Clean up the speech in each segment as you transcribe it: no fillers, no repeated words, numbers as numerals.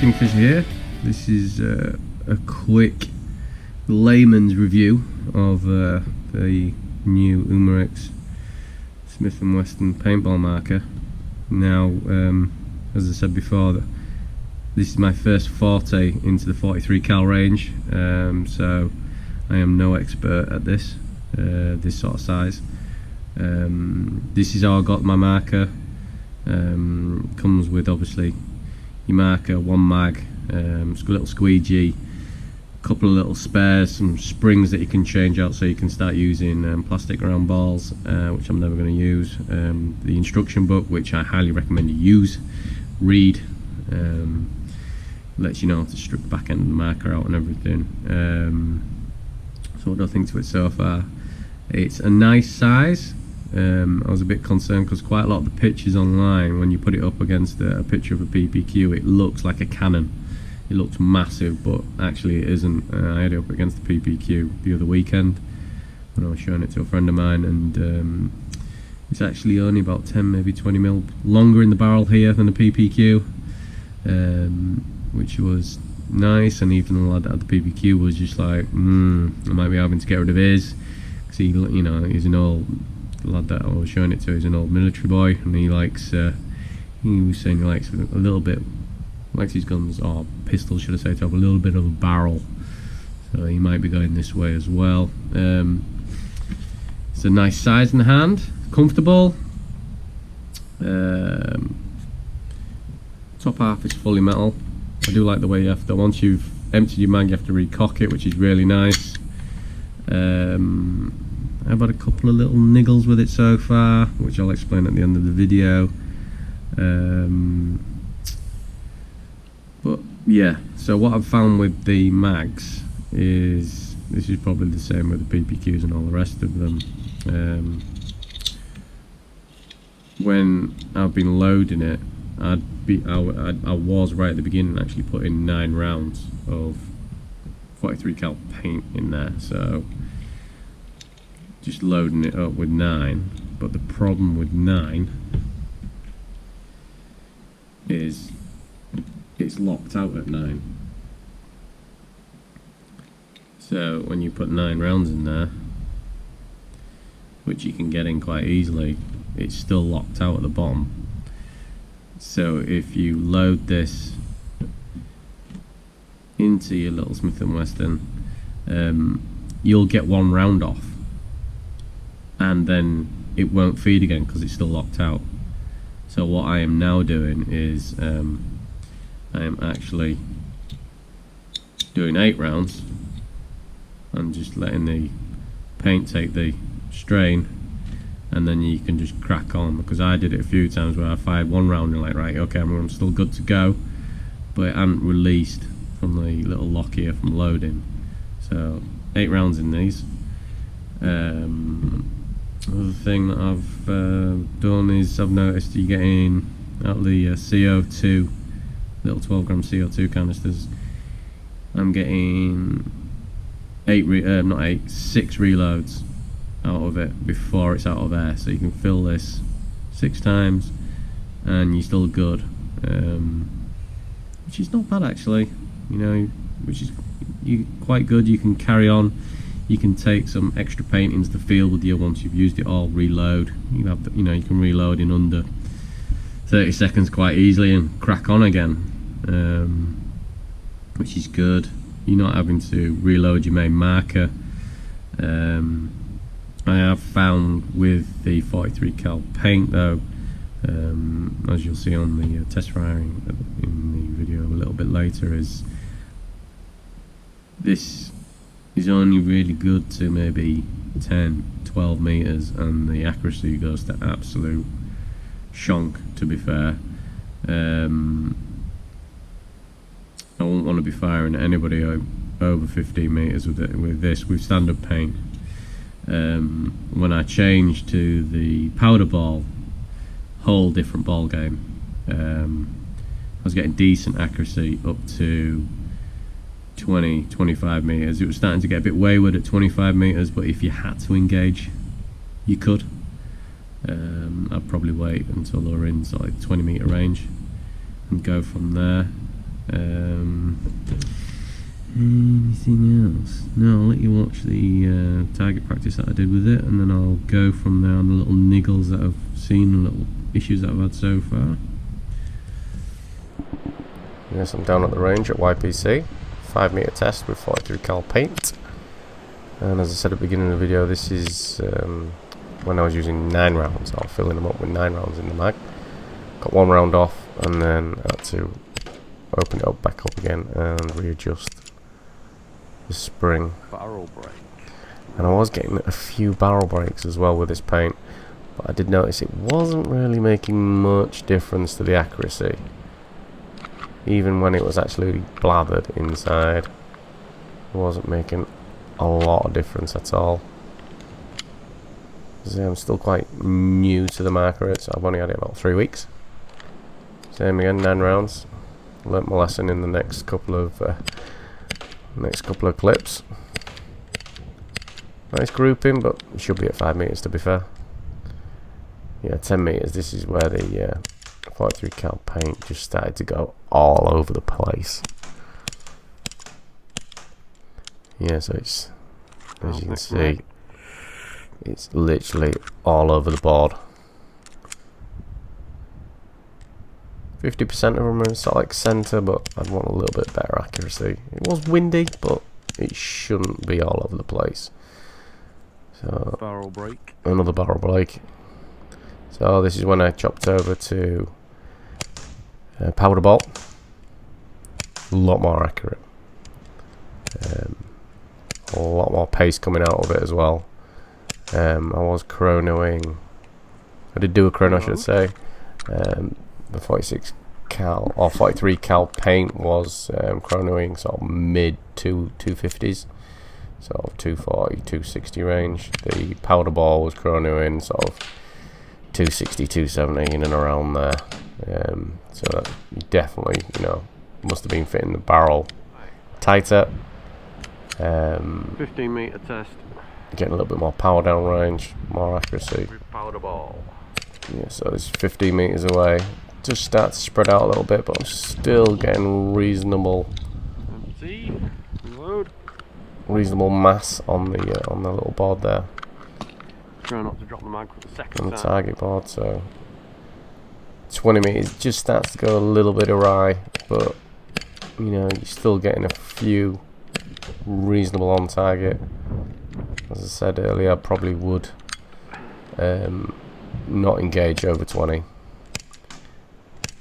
Kingfisher here. This is a quick layman's review of the new Umarex Smith Wesson paintball marker. Now, as I said before, this is my first forte into the 43 cal range, so I am no expert at this sort of size. This is how I got my marker. Comes with obviously your marker, one mag, a little squeegee, a couple of little spares, some springs that you can change out so you can start using plastic round balls, which I'm never going to use. The instruction book, which I highly recommend you use, read, lets you know how to strip the back end of the marker out and everything. So what do I think to it so far? It's a nice size. I was a bit concerned because quite a lot of the pictures online, when you put it up against a picture of a PPQ, it looks like a cannon. It looks massive, but actually it isn't. I had it up against the PPQ the other weekend when I was showing it to a friend of mine, and it's actually only about 10, maybe 20 mil longer in the barrel here than the PPQ, which was nice. And even the lad that had the PPQ was just like, I might be having to get rid of his, because he, you know, he's an old lad that I was showing it to. He's an old military boy, and he likes, he was saying he likes a little bit, likes his guns, or pistols should I say, to have a little bit of a barrel, so he might be going this way as well. It's a nice size in the hand, comfortable. Top half is fully metal. I do like the way you have to, once you've emptied your mag, you have to recock it, which is really nice. I've had a couple of little niggles with it so far, which I'll explain at the end of the video. But yeah, so what I've found with the mags is, this is probably the same with the PPQs and all the rest of them. When I've been loading it, I was right at the beginning actually putting 9 rounds of 43 cal paint in there, so just loading it up with 9. But the problem with 9 is it's locked out at 9. So when you put 9 rounds in there, which you can get in quite easily, it's still locked out at the bottom. So if you load this into your little Smith & Wesson, you'll get 1 round off, and then it won't feed again because it's still locked out. So what I am now doing is I am actually doing 8 rounds and just letting the paint take the strain, and then you can just crack on, because I did it a few times where I fired 1 round and like, right, okay, I'm still good to go, but it hadn't released from the little lock here from loading. So 8 rounds in these. Another thing that I've done is I've noticed you're getting out the CO2, little 12 gram CO2 canisters. I'm getting 6 reloads out of it before it's out of air, so you can fill this 6 times and you're still good, which is not bad actually, you know, which is quite good. You can carry on. You can take some extra paint into the field with you once you've used it all, reload. You have the, you know, you can reload in under 30 seconds quite easily and crack on again, which is good. You're not having to reload your main marker. I have found with the 43 cal paint though, as you'll see on the test firing in the video a little bit later, is this is only really good to maybe 10-12 meters, and the accuracy goes to absolute shonk, to be fair. I wouldn't want to be firing at anybody over 15 meters with this with standard paint. When I changed to the powder ball, whole different ball game. I was getting decent accuracy up to 20-25 meters. It was starting to get a bit wayward at 25 meters, but if you had to engage, you could. I'd probably wait until they were in sort of 20 meter range and go from there. Anything else? No, I'll let you watch the target practice that I did with it, and then I'll go from there on the little niggles that I've seen, the little issues that I've had so far. Yes, I'm down at the range at YPC, 5 metre test with 43 cal paint. And as I said at the beginning of the video, this is when I was using 9 rounds. I was filling them up with 9 rounds in the mag. Got 1 round off, and then had to open it up back up again and readjust the spring. Barrel break. And I was getting a few barrel breaks as well with this paint, but I did notice it wasn't really making much difference to the accuracy. Even when it was actually blathered inside, it wasn't making a lot of difference at all. So I'm still quite new to the marker, so I've only had it about 3 weeks. Same again, 9 rounds. Learnt my lesson in the next couple of clips. Nice grouping, but it should be at 5 metres to be fair. Yeah, 10 metres. This is where the 43 cal paint just started to go all over the place. Yeah, so it's, as you can see, it's literally all over the board. 50% of them are sort of like centre, but I'd want a little bit better accuracy. It was windy, but it shouldn't be all over the place. So barrel break. Another barrel break. So this is when I chopped over to powder ball. A lot more accurate. A lot more paste coming out of it as well. I was chronoing. I did do a chrono, I should say. The 46 cal or 43 cal paint was chronoing sort of mid 250s, sort of 240, 260 range. The powder ball was chronoing sort of 260, 270 in and around there. So that definitely, you know, must have been fitting the barrel tighter. 15 metre test. Getting a little bit more power down range, more accuracy. With powder ball. Yeah, so it's 15 metres away. Just start to spread out a little bit, but I'm still getting reasonable mass on the little board there. Try not to drop the mag for the second on the target board. So 20 metres just starts to go a little bit awry, but you know, you're still getting a few reasonable on target. As I said earlier, I probably would not engage over 20.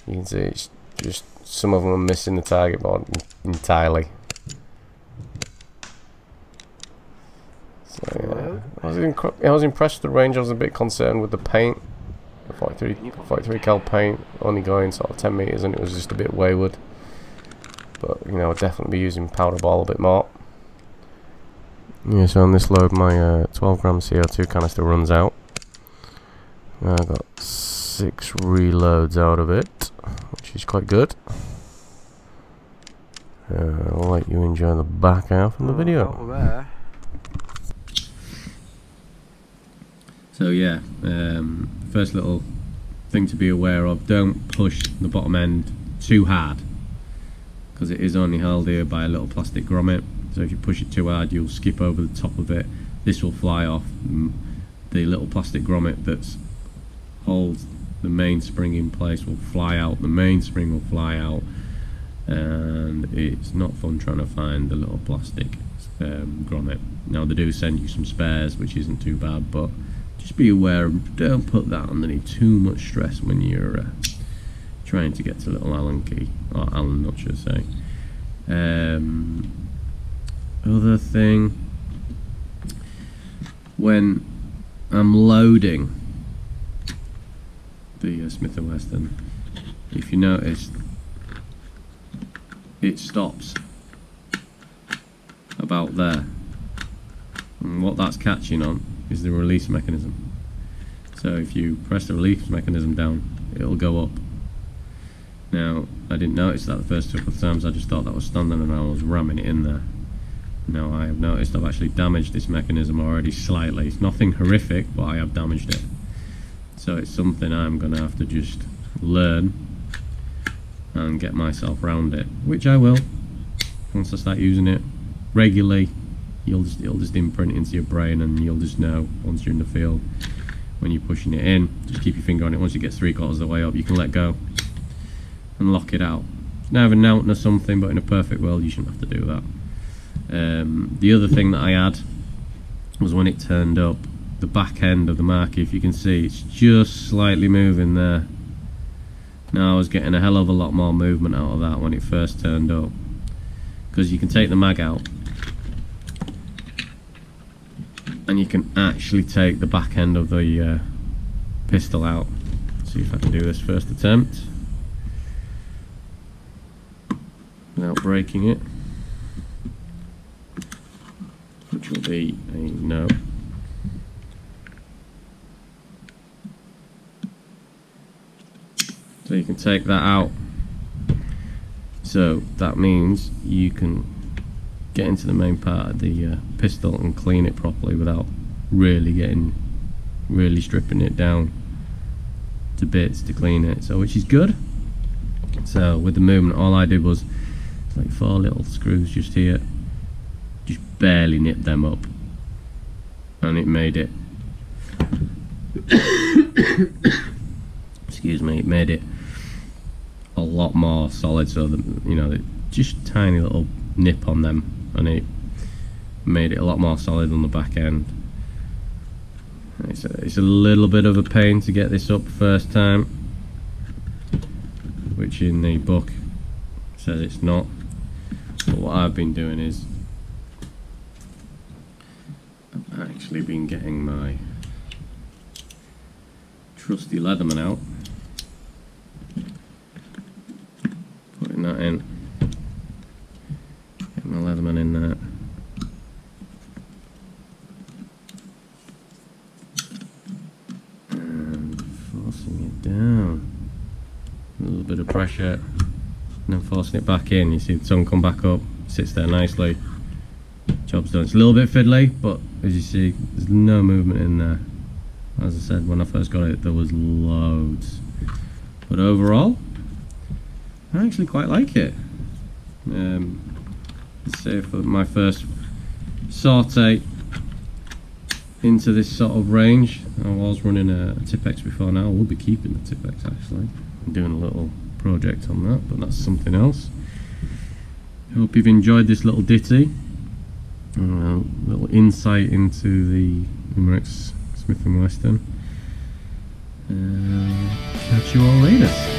You can see it's just some of them are missing the target board entirely. So yeah, I was impressed with the range. I was a bit concerned with the paint. The 43 cal paint only going sort of 10 metres, and it was just a bit wayward. But you know, I'll definitely be using powder ball a bit more. Yeah, so on this load, my 12 gram CO2 canister runs out. I got 6 reloads out of it, which is quite good. I'll let you enjoy the back half of the video. So yeah, first little thing to be aware of: don't push the bottom end too hard, because it is only held here by a little plastic grommet. So if you push it too hard, you'll skip over the top of it. This will fly off. The little plastic grommet that holds the mainspring in place will fly out. The mainspring will fly out, and it's not fun trying to find the little plastic grommet. Now they do send you some spares, which isn't too bad, but just be aware. Don't put that underneath too much stress when you're trying to get to little Allen key, or Allen nut, should I say. Other thing, when I'm loading the Smith & Wesson, if you notice, it stops about there, and what that's catching on is the release mechanism. So if you press the release mechanism down, it'll go up. Now, I didn't notice that the first couple of times. I just thought that was standard and I was ramming it in there. Now I have noticed I've actually damaged this mechanism already slightly. It's nothing horrific, but I have damaged it. So it's something I'm going to have to just learn and get myself round it, which I will once I start using it regularly. It'll just imprint into your brain, and you'll just know once you're in the field when you're pushing it in. Just keep your finger on it. Once you get 3/4 of the way up, you can let go and lock it out. It's neither an out or something, but in a perfect world you shouldn't have to do that. The other thing that I had was when it turned up, the back end of the marker, if you can see, it's just slightly moving there. Now I was getting a hell of a lot more movement out of that when it first turned up, because you can take the mag out and you can actually take the back end of the pistol out. Let's see if I can do this first attempt without breaking it, which will be a no. So you can take that out. So that means you can get into the main part of the pistol and clean it properly without really stripping it down to bits to clean it. So which is good. So with the movement, all I did was like 4 little screws just here, just barely nipped them up, and it made it excuse me, it made it a lot more solid. So that, you know, just tiny little nip on them, and it made it a lot more solid on the back end. It's a little bit of a pain to get this up first time, which in the book says it's not. But what I've been doing is I've actually been getting my trusty Leatherman out, putting that in, getting my Leatherman in there, and forcing it down, a little bit of pressure, and then forcing it back in. You see the tongue come back up, sits there nicely, job's done. It's a little bit fiddly, but as you see, there's no movement in there. As I said, when I first got it, there was loads, but overall I actually quite like it. Let's say for my first sortie into this sort of range, I was running a Tipex before. Now I will be keeping the Tipex actually. I'm doing a little project on that, but that's something else. I hope you've enjoyed this little ditty, little insight into the Umarex Smith Wesson. Catch you all later.